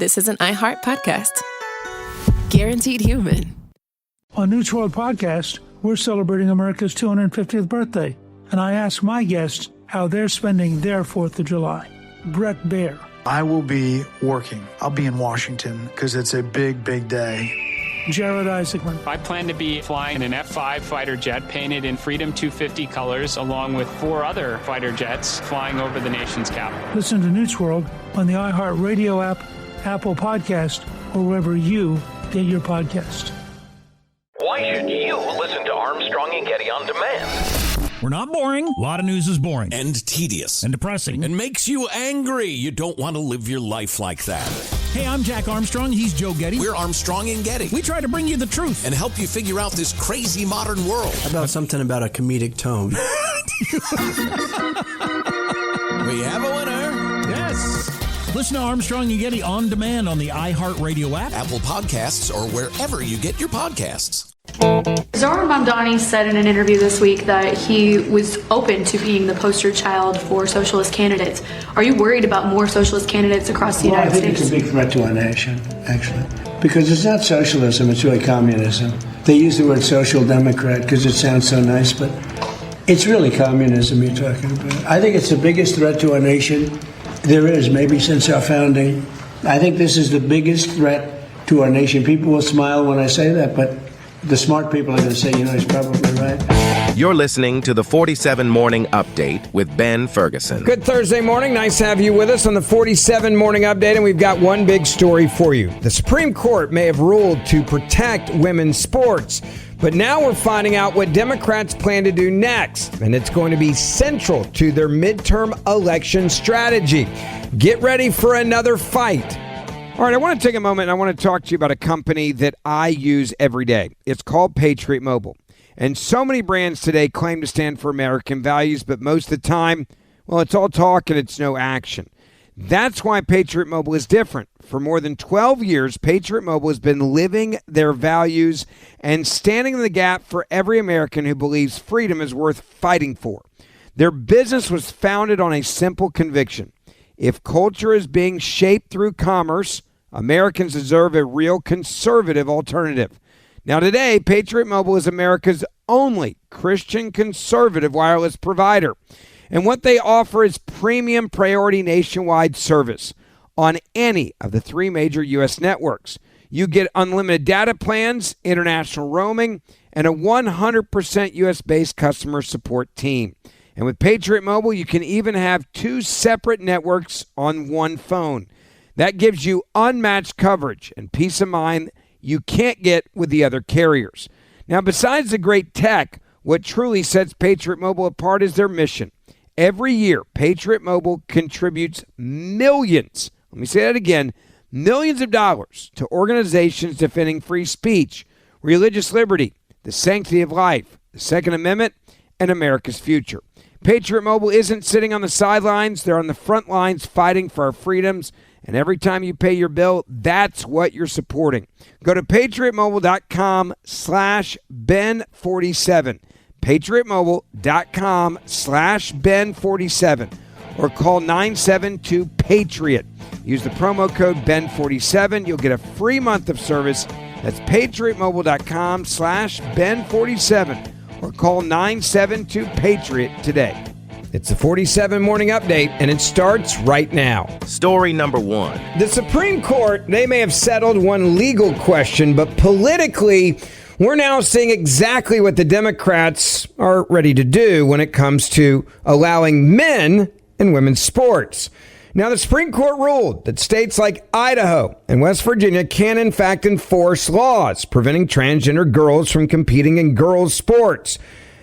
this is an iHeart podcast. Guaranteed human. On News World Podcast, we're celebrating America's 250th birthday, and I ask my guests how they're spending their 4th of July. Brett Baer. I will be working. I'll be in Washington because it's a big, big day. Jared Isaacman. I plan to be flying an F-5 fighter jet painted in Freedom 250 colors, along with 4 other fighter jets flying over the nation's capital. Listen to News World on the iHeart Radio app, Apple Podcast, or wherever you get your podcast. Why should you listen to Armstrong and Getty on demand? We're not boring. A lot of news is boring. And tedious. And depressing. And makes you angry. You don't want to live your life like that. Hey, I'm Jack Armstrong. He's Joe Getty. We're Armstrong and Getty. We try to bring you the truth. And help you figure out this crazy modern world. How about something about a comedic tone? We have a winner. Yes. Listen to Armstrong and Getty on demand on the iHeart Radio app, Apple Podcasts, or wherever you get your podcasts. Zohran Mamdani said in an interview this week that he was open to being the poster child for socialist candidates. Are you worried about more socialist candidates across the United States? I think it's a big threat to our nation, actually, because it's not socialism, it's really communism. They use the word social democrat because it sounds so nice, but it's really communism you're talking about. I think it's the biggest threat to our nation there is, maybe since our founding. I think this is the biggest threat to our nation. People will smile when I say that, but the smart people are going to say, he's probably right. You're listening to the 47 Morning Update with Ben Ferguson. Good Thursday morning. Nice to have you with us on the 47 Morning Update, and we've got one big story for you. The Supreme Court may have ruled to protect women's sports, but now we're finding out what Democrats plan to do next, and it's going to be central to their midterm election strategy. Get ready for another fight. All right, I want to take a moment and I want to talk to you about a company that I use every day. It's called Patriot Mobile. And so many brands today claim to stand for American values, but most of the time, well, it's all talk and it's no action. That's why Patriot Mobile is different. For more than 12 years, Patriot Mobile has been living their values and standing in the gap for every American who believes freedom is worth fighting for. Their business was founded on a simple conviction. If culture is being shaped through commerce, Americans deserve a real conservative alternative. Now today, Patriot Mobile is America's only Christian conservative wireless provider. And what they offer is premium priority nationwide service on any of the 3 major U.S. networks. You get unlimited data plans, international roaming, and a 100% U.S.-based customer support team. And with Patriot Mobile, you can even have 2 separate networks on one phone. That gives you unmatched coverage and peace of mind you can't get with the other carriers. Now, besides the great tech, what truly sets Patriot Mobile apart is their mission. Every year, Patriot Mobile contributes millions, let me say that again, millions of dollars to organizations defending free speech, religious liberty, the sanctity of life, the Second Amendment, and America's future. Patriot Mobile isn't sitting on the sidelines. They're on the front lines fighting for our freedoms. And every time you pay your bill, that's what you're supporting. Go to patriotmobile.com/Ben47. patriotmobile.com/Ben47. Or call 972-PATRIOT. Use the promo code Ben47. You'll get a free month of service. That's patriotmobile.com/Ben47. Or call 972-PATRIOT today. It's the 47 Morning Update, and it starts right now. Story number 1. The Supreme Court, they may have settled one legal question, but politically, we're now seeing exactly what the Democrats are ready to do when it comes to allowing men in women's sports. Now, the Supreme Court ruled that states like Idaho and West Virginia can, in fact, enforce laws preventing transgender girls from competing in girls' sports.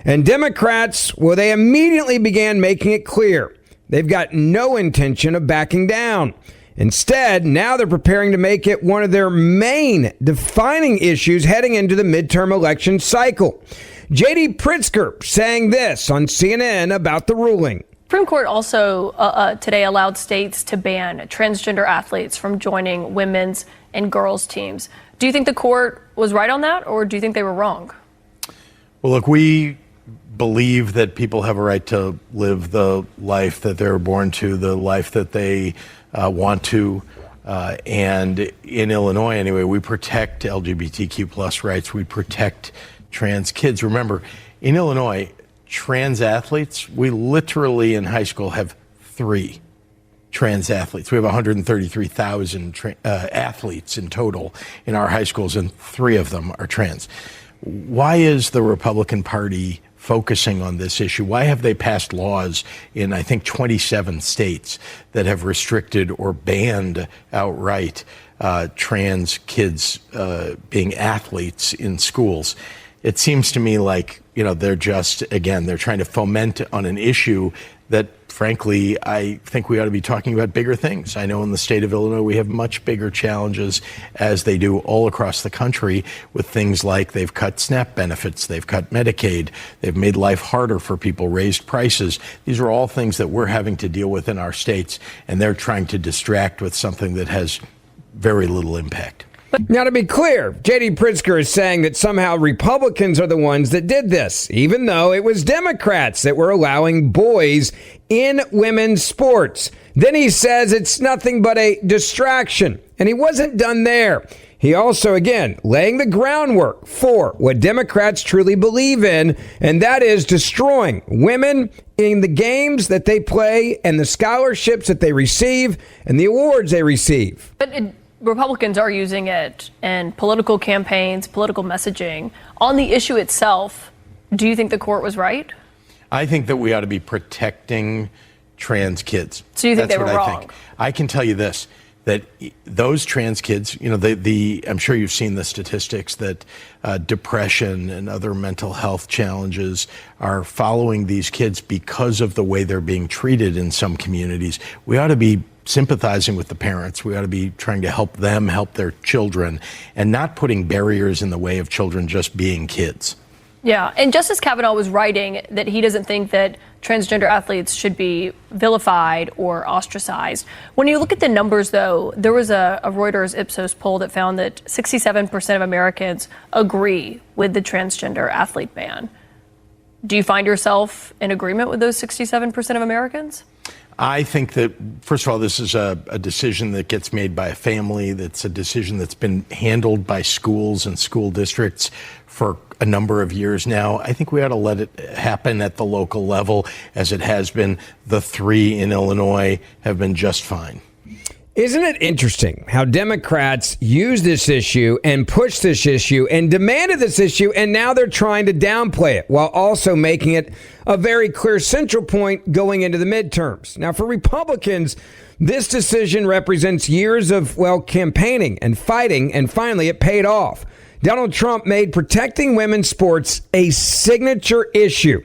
And Democrats, well, they immediately began making it clear they've got no intention of backing down. Instead, now they're preparing to make it one of their main defining issues heading into the midterm election cycle. J.D. Pritzker saying this on CNN about the ruling. Supreme Court also today allowed states to ban transgender athletes from joining women's and girls' teams. Do you think the court was right on that, or do you think they were wrong? Well, look, we believe that people have a right to live the life that they were born to, the life that they want to And in Illinois, anyway, we protect LGBTQ plus rights. We protect trans kids. Remember, in Illinois, trans athletes, we literally in high school have 3 trans athletes. We have 133,000 athletes in total in our high schools, and 3 of them are trans. Why is the Republican Party focusing on this issue? Why have they passed laws in, I think, 27 states that have restricted or banned outright trans kids being athletes in schools? It seems to me like, they're just, again, they're trying to foment on an issue that, frankly, I think we ought to be talking about bigger things. I know in the state of Illinois, we have much bigger challenges, as they do all across the country, with things like they've cut SNAP benefits, they've cut Medicaid, they've made life harder for people, raised prices. These are all things that we're having to deal with in our states, and they're trying to distract with something that has very little impact. Now, to be clear, J.D. Pritzker is saying that somehow Republicans are the ones that did this, even though it was Democrats that were allowing boys in women's sports. Then he says it's nothing but a distraction, and he wasn't done there. He also, again, laying the groundwork for what Democrats truly believe in, and that is destroying women in the games that they play and the scholarships that they receive and the awards they receive. But Republicans are using it in political campaigns, political messaging. On the issue itself, do you think the court was right? I think that we ought to be protecting trans kids. So you think That's they were what wrong? I think. I can tell you this, that those trans kids, I'm sure you've seen the statistics that depression and other mental health challenges are following these kids because of the way they're being treated in some communities. We ought to be sympathizing with the parents. We ought to be trying to help them help their children and not putting barriers in the way of children just being kids. Yeah, and Justice Kavanaugh was writing that he doesn't think that transgender athletes should be vilified or ostracized. When you look at the numbers, though, there was a Reuters Ipsos poll that found that 67% of Americans agree with the transgender athlete ban. Do you find yourself in agreement with those 67% of Americans? I think that, first of all, this is a decision that gets made by a family. That's a decision that's been handled by schools and school districts for a number of years now. I think we ought to let it happen at the local level, as it has been. The 3 in Illinois have been just fine. Isn't it interesting how Democrats use this issue and push this issue and demanded this issue, and now they're trying to downplay it while also making it a very clear central point going into the midterms? Now, for Republicans, this decision represents years of, campaigning and fighting, and finally it paid off. Donald Trump made protecting women's sports a signature issue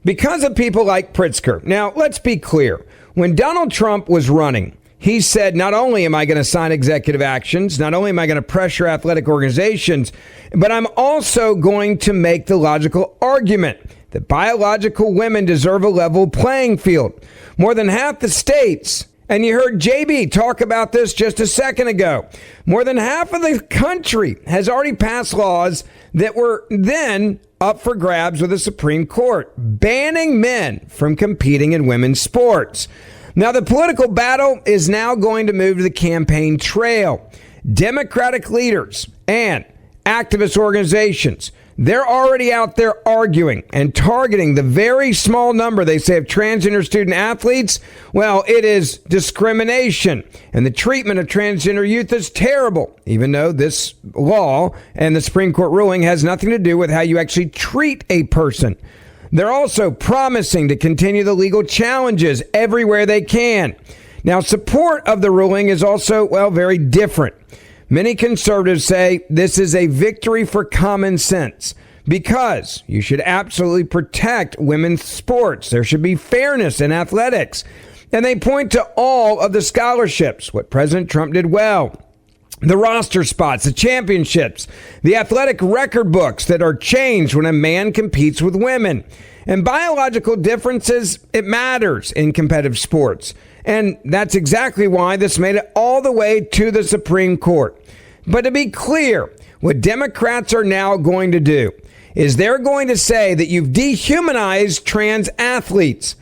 because of people like Pritzker. Now, let's be clear. When Donald Trump was running, he said, not only am I going to sign executive actions, not only am I going to pressure athletic organizations, but I'm also going to make the logical argument that biological women deserve a level playing field. More than half the states, and you heard J.B. talk about this just a second ago, more than half of the country has already passed laws that were then up for grabs with the Supreme Court, banning men from competing in women's sports. Now, the political battle is now going to move to the campaign trail. Democratic leaders and activist organizations, they're already out there arguing and targeting the very small number, they say, of transgender student athletes. Well, it is discrimination, and the treatment of transgender youth is terrible, even though this law and the Supreme Court ruling has nothing to do with how you actually treat a person. They're also promising to continue the legal challenges everywhere they can. Now, support of the ruling is also, very different. Many conservatives say this is a victory for common sense because you should absolutely protect women's sports. There should be fairness in athletics. And they point to all of the scholarships, what President Trump did well. The roster spots, the championships, the athletic record books that are changed when a man competes with women. And biological differences, it matters in competitive sports. And that's exactly why this made it all the way to the Supreme Court. But to be clear, what Democrats are now going to do is they're going to say that you've dehumanized trans athletes.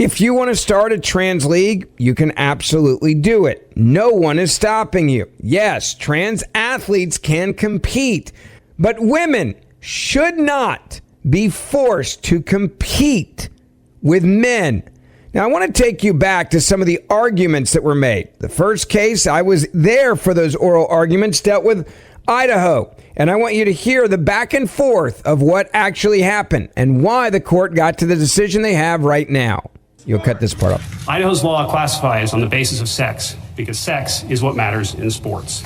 If you want to start a trans league, you can absolutely do it. No one is stopping you. Yes, trans athletes can compete, but women should not be forced to compete with men. Now, I want to take you back to some of the arguments that were made. The first case, I was there for those oral arguments, dealt with Idaho. And I want you to hear the back and forth of what actually happened and why the court got to the decision they have right now. You'll cut this part off. Idaho's law classifies on the basis of sex because sex is what matters in sports.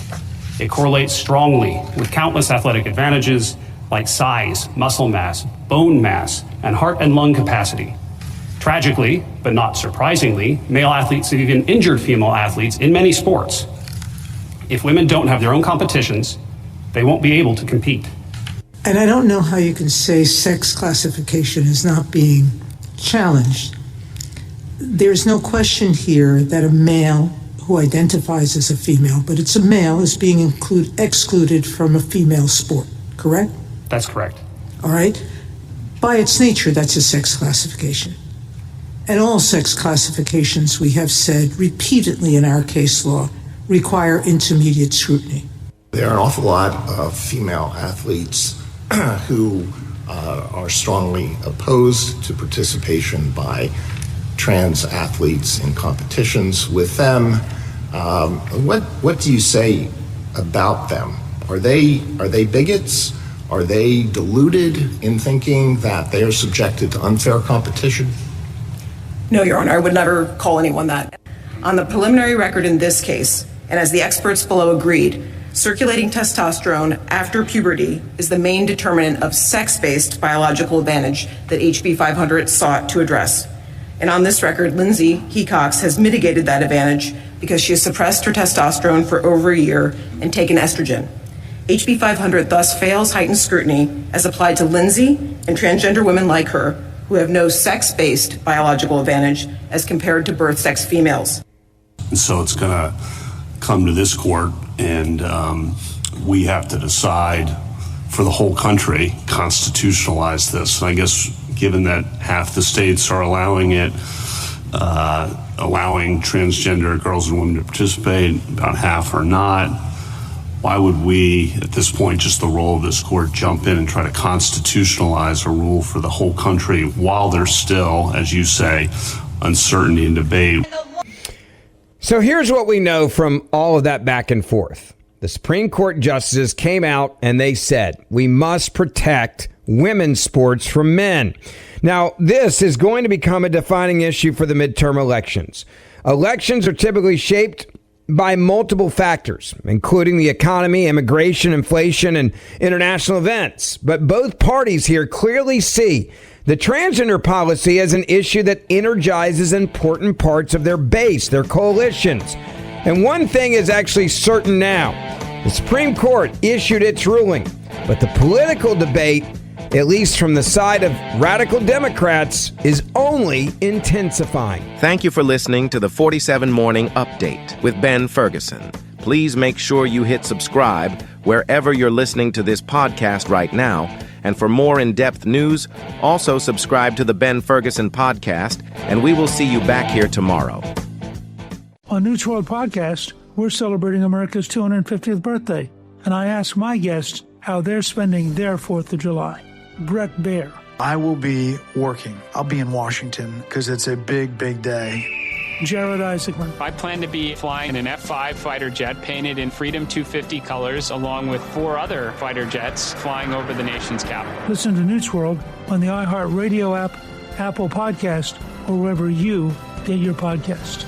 It correlates strongly with countless athletic advantages like size, muscle mass, bone mass, and heart and lung capacity. Tragically, but not surprisingly, male athletes have even injured female athletes in many sports. If women don't have their own competitions, they won't be able to compete. And I don't know how you can say sex classification is not being challenged. There's no question here that a male who identifies as a female, but it's a male, is being excluded from a female sport, correct? That's correct. All right. By its nature, that's a sex classification. And all sex classifications, we have said repeatedly in our case law, require intermediate scrutiny. There are an awful lot of female athletes who are strongly opposed to participation by trans athletes in competitions with them. What do you say about them? Are they bigots? Are they deluded in thinking that they are subjected to unfair competition? No, Your Honor, I would never call anyone that. On the preliminary record in this case, and as the experts below agreed, circulating testosterone after puberty is the main determinant of sex-based biological advantage that HB 500 sought to address. And on this record, Lindsay Hecox has mitigated that advantage because she has suppressed her testosterone for over a year and taken estrogen. HB 500 thus fails heightened scrutiny as applied to Lindsay and transgender women like her who have no sex-based biological advantage as compared to birth sex females. And so it's going to come to this court, and we have to decide for the whole country, constitutionalize this. And I guess given that half the states are allowing it, allowing transgender girls and women to participate, about half are not, why would we, at this point, just the role of this court, jump in and try to constitutionalize a rule for the whole country while there's still, as you say, uncertainty and debate? So here's what we know from all of that back and forth. The Supreme Court justices came out and they said, we must protect women's sports from men. Now, this is going to become a defining issue for the midterm elections. Elections are typically shaped by multiple factors, including the economy, immigration, inflation, and international events. But both parties here clearly see the transgender policy as an issue that energizes important parts of their base, their coalitions. And one thing is actually certain now. The Supreme Court issued its ruling, but the political debate, at least from the side of radical Democrats, is only intensifying. Thank you for listening to the 47 Morning Update with Ben Ferguson. Please make sure you hit subscribe wherever you're listening to this podcast right now. And for more in-depth news, also subscribe to the Ben Ferguson Podcast, and we will see you back here tomorrow. On News World Podcast, we're celebrating America's 250th birthday, and I ask my guests how they're spending their 4th of July. Brett Baer. I will be working. I'll be in Washington because it's a big, big day. Jared Isaacman. I plan to be flying an F-5 fighter jet painted in Freedom 250 colors, along with 4 other fighter jets flying over the nation's capital. Listen to News World on the iHeartRadio app, Apple Podcast, or wherever you get your podcast.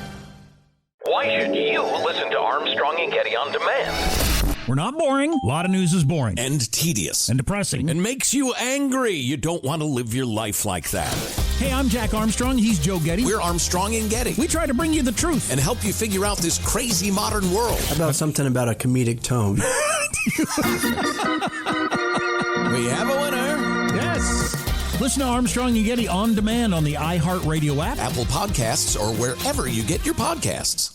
Why should you listen to Armstrong and Getty on demand? We're not boring. A lot of news is boring. And tedious. And depressing. And makes you angry. You don't want to live your life like that. Hey, I'm Jack Armstrong. He's Joe Getty. We're Armstrong and Getty. We try to bring you the truth. And help you figure out this crazy modern world. How about something about a comedic tone? We have a winner. Yes. Listen to Armstrong and Getty on demand on the iHeartRadio app, Apple Podcasts, or wherever you get your podcasts.